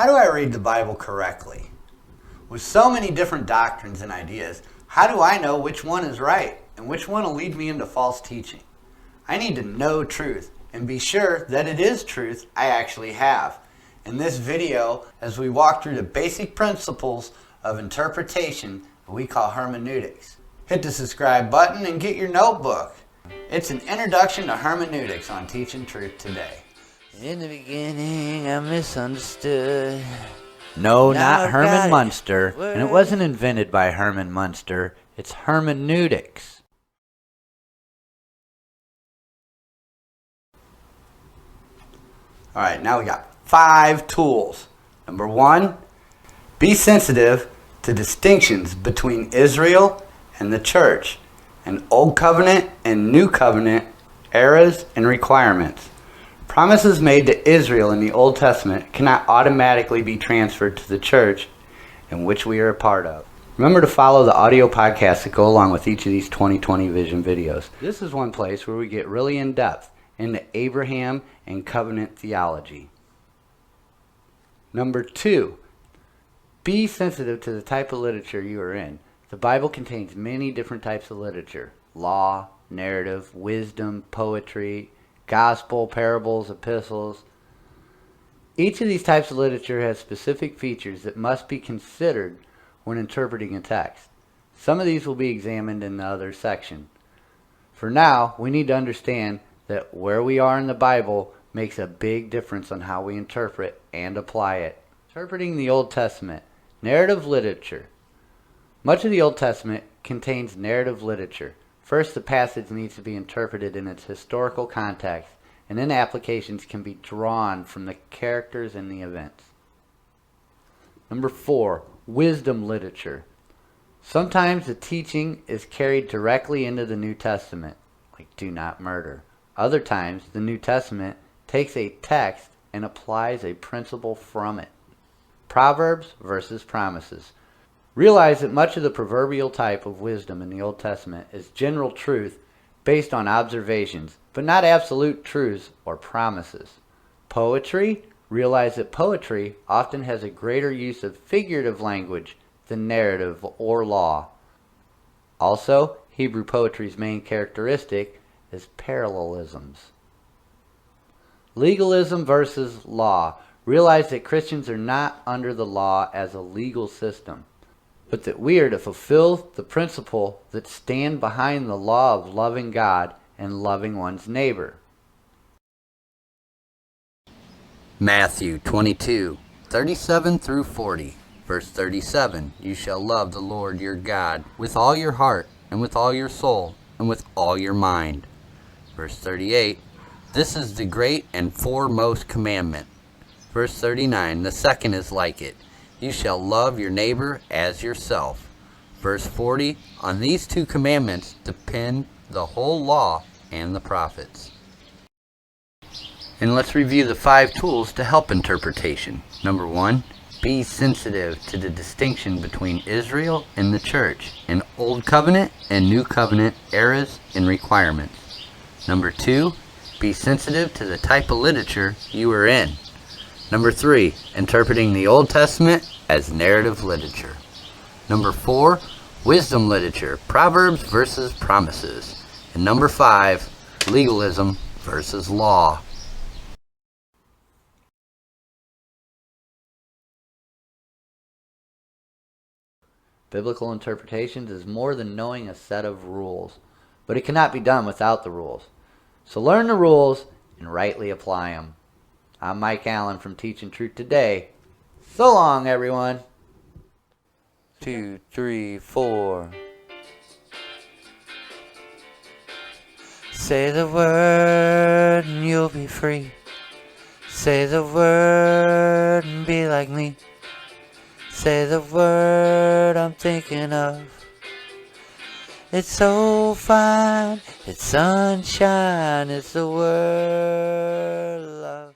How do I read the Bible correctly? With so many different doctrines and ideas, how do I know which one is right and which one will lead me into false teaching? I need to know truth and be sure that it is truth I actually have. In this video, as we walk through the basic principles of interpretation that we call hermeneutics. Hit the subscribe button and get your notebook. It's an introduction to hermeneutics on Teaching Truth Today. In the beginning, I misunderstood. No, Now not I've Herman got it. Munster, and it wasn't invented by Herman Munster. It's hermeneutics. All right, now we got 5 tools. Number 1, be sensitive to distinctions between Israel and the church, and Old Covenant and New Covenant eras and requirements. Promises made to Israel in the Old Testament cannot automatically be transferred to the church in which we are a part of. Remember to follow the audio podcasts that go along with each of these 2020 Vision videos. This is one place where we get really in depth into Abraham and covenant theology. Number 2, be sensitive to the type of literature you are in. The Bible contains many different types of literature: law, narrative, wisdom, poetry, gospel, parables, epistles. Each of these types of literature has specific features that must be considered when interpreting a text. Some of these will be examined in the other section. For now, we need to understand that where we are in the Bible makes a big difference on how we interpret and apply it. Interpreting the Old Testament. Narrative literature. Much of the Old Testament contains narrative literature. First, the passage needs to be interpreted in its historical context, and then applications can be drawn from the characters and the events. Number 4, wisdom literature. Sometimes the teaching is carried directly into the New Testament, like do not murder. Other times, the New Testament takes a text and applies a principle from it. Proverbs versus promises. Realize that much of the proverbial type of wisdom in the Old Testament is general truth based on observations, but not absolute truths or promises. Poetry. Realize that poetry often has a greater use of figurative language than narrative or law. Also, Hebrew poetry's main characteristic is parallelisms. Legalism versus law. Realize that Christians are not under the law as a legal system, but that we are to fulfill the principle that stand behind the law of loving God and loving one's neighbor. Matthew 22:37 through 40. Verse 37, you shall love the Lord your God with all your heart and with all your soul and with all your mind. Verse 38, this is the great and foremost commandment. Verse 39, the second is like it. You shall love your neighbor as yourself. Verse 40, on these 2 commandments depend the whole law and the prophets. And let's review the 5 tools to help interpretation. Number 1, be sensitive to the distinction between Israel and the church in Old Covenant and New Covenant eras and requirements. Number 2, be sensitive to the type of literature you are in. Number 3, interpreting the Old Testament as narrative literature. Number 4, wisdom literature, Proverbs versus promises. And number 5, legalism versus law. Biblical interpretations is more than knowing a set of rules, but it cannot be done without the rules. So learn the rules and rightly apply them. I'm Mike Allen from Teaching Truth Today. So long, everyone. 2, 3, 4. Say the word and you'll be free. Say the word and be like me. Say the word I'm thinking of. It's so fine, it's sunshine, it's the word love.